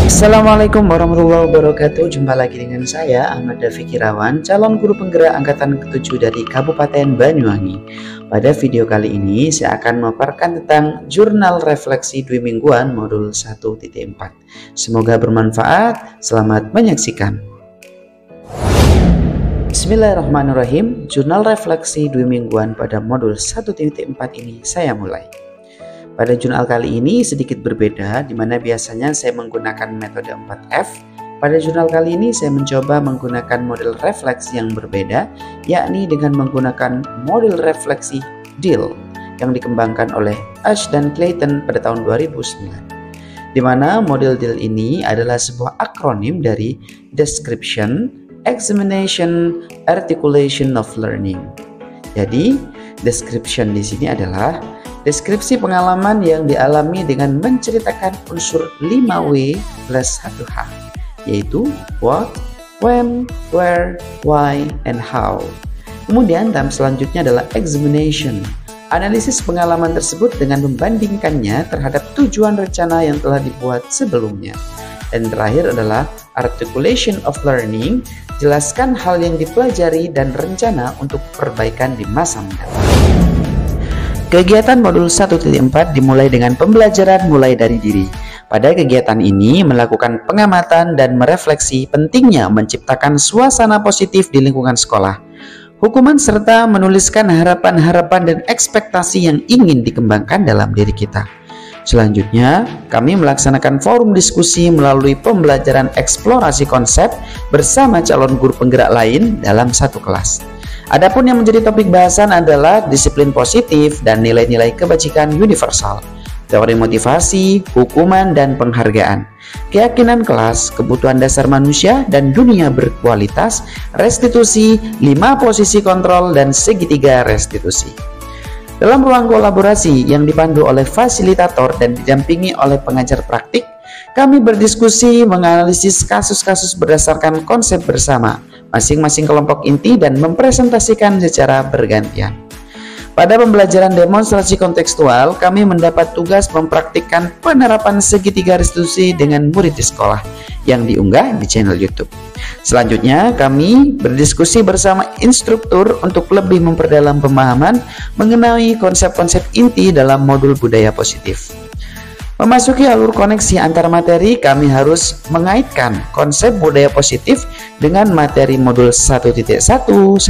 Assalamualaikum warahmatullahi wabarakatuh. Jumpa lagi dengan saya Ahmad Dafiq Irawan, calon guru penggerak angkatan ke-7 dari Kabupaten Banyuwangi. Pada video kali ini saya akan memaparkan tentang jurnal refleksi dwi mingguan modul 1.4. Semoga bermanfaat. Selamat menyaksikan. Bismillahirrahmanirrahim. Jurnal refleksi dwi mingguan pada modul 1.4 ini saya mulai. Pada jurnal kali ini sedikit berbeda, di mana biasanya saya menggunakan metode 4F. Pada jurnal kali ini saya mencoba menggunakan model refleksi yang berbeda, yakni dengan menggunakan model refleksi DIL yang dikembangkan oleh Ash dan Clayton pada tahun 2009. Di mana model DIL ini adalah sebuah akronim dari Description, Examination, Articulation of Learning. Jadi, description di sini adalah deskripsi pengalaman yang dialami dengan menceritakan unsur 5W plus 1H, yaitu what, when, where, why, and how. Kemudian tahap selanjutnya adalah examination, analisis pengalaman tersebut dengan membandingkannya terhadap tujuan rencana yang telah dibuat sebelumnya. Dan terakhir adalah articulation of learning, jelaskan hal yang dipelajari dan rencana untuk perbaikan di masa mendatang. Kegiatan modul 1.4 dimulai dengan pembelajaran mulai dari diri. Pada kegiatan ini melakukan pengamatan dan merefleksi pentingnya menciptakan suasana positif di lingkungan sekolah. Hukuman serta menuliskan harapan-harapan dan ekspektasi yang ingin dikembangkan dalam diri kita. Selanjutnya, kami melaksanakan forum diskusi melalui pembelajaran eksplorasi konsep bersama calon guru penggerak lain dalam satu kelas. Adapun yang menjadi topik bahasan adalah disiplin positif dan nilai-nilai kebajikan universal, teori motivasi, hukuman, dan penghargaan, keyakinan kelas, kebutuhan dasar manusia dan dunia berkualitas, restitusi, 5 posisi kontrol, dan segitiga restitusi. Dalam ruang kolaborasi yang dipandu oleh fasilitator dan didampingi oleh pengajar praktik, kami berdiskusi menganalisis kasus-kasus berdasarkan konsep bersama masing-masing kelompok inti dan mempresentasikan secara bergantian. Pada pembelajaran demonstrasi kontekstual, kami mendapat tugas mempraktikkan penerapan segitiga restitusi dengan murid di sekolah yang diunggah di channel YouTube. Selanjutnya, kami berdiskusi bersama instruktur untuk lebih memperdalam pemahaman mengenai konsep-konsep inti dalam modul budaya positif. Memasuki alur koneksi antar materi, kami harus mengaitkan konsep budaya positif dengan materi modul 1.1, 1.2,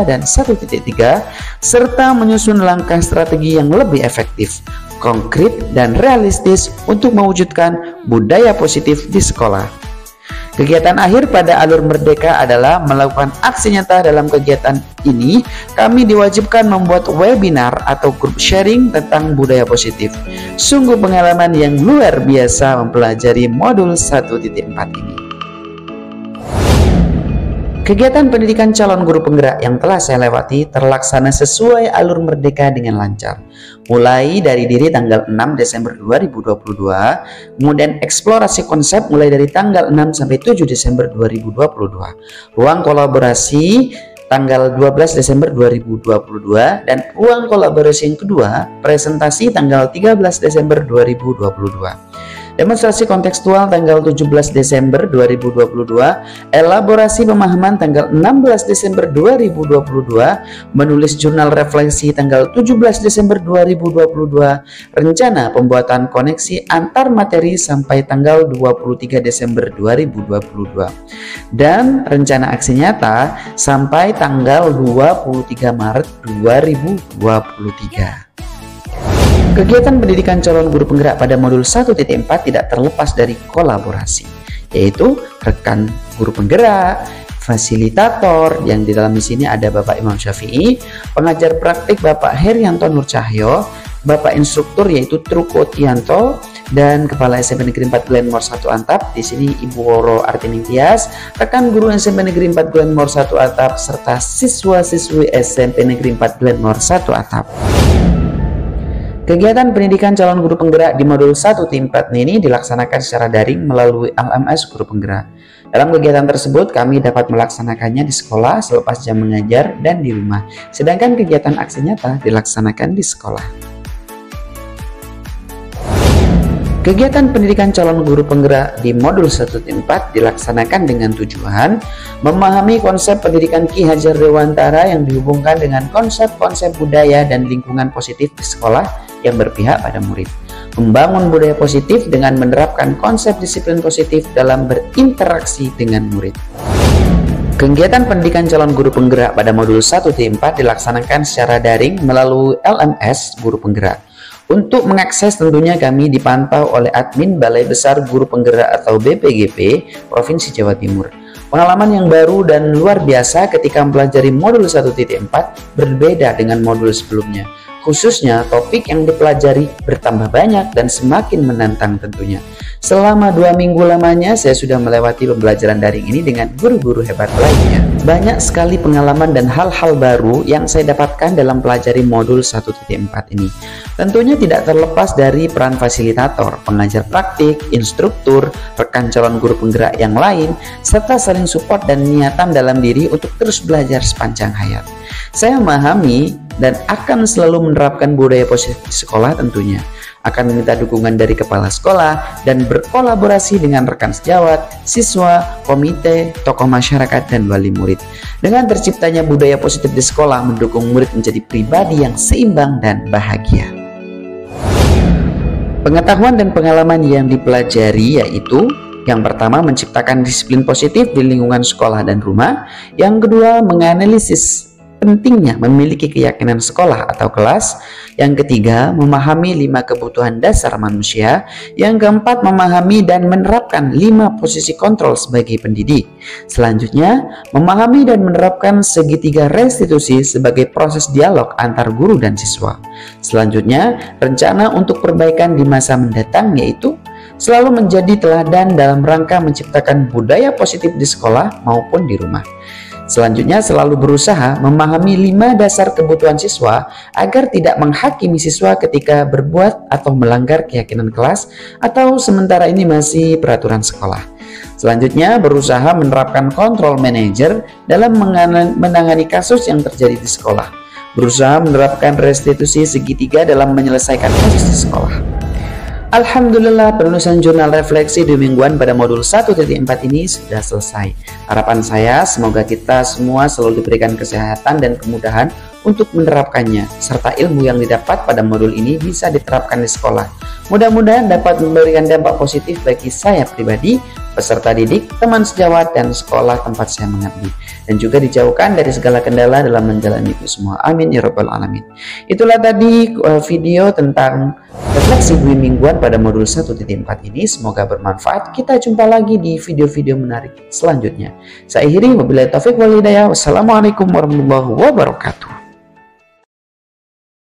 dan 1.3, serta menyusun langkah strategi yang lebih efektif, konkret, dan realistis untuk mewujudkan budaya positif di sekolah. Kegiatan akhir pada alur merdeka adalah melakukan aksi nyata. Dalam kegiatan ini, kami diwajibkan membuat webinar atau group sharing tentang budaya positif. Sungguh pengalaman yang luar biasa mempelajari modul 1.4 ini. Kegiatan pendidikan calon guru penggerak yang telah saya lewati terlaksana sesuai alur merdeka dengan lancar. Mulai dari diri tanggal 6 Desember 2022, kemudian eksplorasi konsep mulai dari tanggal 6 sampai 7 Desember 2022. Ruang kolaborasi tanggal 12 Desember 2022 dan ruang kolaborasi yang kedua presentasi tanggal 13 Desember 2022. Demonstrasi kontekstual tanggal 17 Desember 2022, elaborasi pemahaman tanggal 16 Desember 2022, menulis jurnal refleksi tanggal 17 Desember 2022, rencana pembuatan koneksi antar materi sampai tanggal 23 Desember 2022, dan rencana aksi nyata sampai tanggal 23 Maret 2023. Kegiatan pendidikan calon guru penggerak pada modul 1.4 tidak terlepas dari kolaborasi, yaitu rekan guru penggerak, fasilitator yang di dalam sini ada Bapak Imam Syafi'i, pengajar praktik Bapak Herianto Nur Cahyo, Bapak instruktur yaitu Truko Tianto, dan Kepala SMP Negeri 4 Glenmore 1 Antap, di sini Ibu Woro Artiningtyas, rekan guru SMP Negeri 4 Glenmore 1 Antap, serta siswa-siswi SMP Negeri 4 Glenmore 1 Antap. Kegiatan pendidikan calon guru penggerak di modul 1.4 ini dilaksanakan secara daring melalui LMS Guru Penggerak. Dalam kegiatan tersebut, kami dapat melaksanakannya di sekolah selepas jam mengajar dan di rumah, sedangkan kegiatan aksi nyata dilaksanakan di sekolah. Kegiatan pendidikan calon guru penggerak di modul 1.4 dilaksanakan dengan tujuan memahami konsep pendidikan Ki Hajar Dewantara yang dihubungkan dengan konsep-konsep budaya dan lingkungan positif di sekolah yang berpihak pada murid. Membangun budaya positif dengan menerapkan konsep disiplin positif dalam berinteraksi dengan murid. Kegiatan pendidikan calon guru penggerak pada modul 1.4 dilaksanakan secara daring melalui LMS Guru Penggerak. Untuk mengakses tentunya kami dipantau oleh admin Balai Besar Guru Penggerak atau BPGP Provinsi Jawa Timur. Pengalaman yang baru dan luar biasa ketika mempelajari modul 1.4 berbeda dengan modul sebelumnya. Khususnya topik yang dipelajari bertambah banyak dan semakin menantang tentunya. Selama 2 minggu lamanya saya sudah melewati pembelajaran daring ini dengan guru-guru hebat lainnya. Banyak sekali pengalaman dan hal-hal baru yang saya dapatkan dalam pelajari modul 1.4 ini. Tentunya tidak terlepas dari peran fasilitator, pengajar praktik, instruktur, rekan calon guru penggerak yang lain, serta saling support dan niatan dalam diri untuk terus belajar sepanjang hayat. Saya memahami dan akan selalu menerapkan budaya positif di sekolah tentunya. Akan meminta dukungan dari kepala sekolah dan berkolaborasi dengan rekan sejawat, siswa, komite, tokoh masyarakat, dan wali murid. Dengan terciptanya budaya positif di sekolah mendukung murid menjadi pribadi yang seimbang dan bahagia. Pengetahuan dan pengalaman yang dipelajari yaitu: yang pertama, menciptakan disiplin positif di lingkungan sekolah dan rumah. Yang kedua, menganalisis pentingnya memiliki keyakinan sekolah atau kelas. Yang ketiga, memahami 5 kebutuhan dasar manusia. Yang keempat, memahami dan menerapkan 5 posisi kontrol sebagai pendidik. Selanjutnya, memahami dan menerapkan segitiga restitusi sebagai proses dialog antar guru dan siswa. Selanjutnya, rencana untuk perbaikan di masa mendatang yaitu selalu menjadi teladan dalam rangka menciptakan budaya positif di sekolah maupun di rumah. Selanjutnya, selalu berusaha memahami 5 dasar kebutuhan siswa agar tidak menghakimi siswa ketika berbuat atau melanggar keyakinan kelas atau sementara ini masih peraturan sekolah. Selanjutnya, berusaha menerapkan kontrol manajer dalam menangani kasus yang terjadi di sekolah. Berusaha menerapkan restitusi segitiga dalam menyelesaikan kasus di sekolah. Alhamdulillah, penulisan jurnal refleksi 2 mingguan pada modul 1.4 ini sudah selesai. Harapan saya semoga kita semua selalu diberikan kesehatan dan kemudahan untuk menerapkannya, serta ilmu yang didapat pada modul ini bisa diterapkan di sekolah. Mudah-mudahan dapat memberikan dampak positif bagi saya pribadi, peserta didik, teman sejawat, dan sekolah tempat saya mengabdi, dan juga dijauhkan dari segala kendala dalam menjalani itu semua. Amin ya rabbal alamin. Itulah tadi video tentang refleksi 2 mingguan pada modul 1.4 ini. Semoga bermanfaat. Kita jumpa lagi di video-video menarik selanjutnya. Saya akhiri, wabillahi taufik wal hidayah. Wassalamualaikum warahmatullahi wabarakatuh.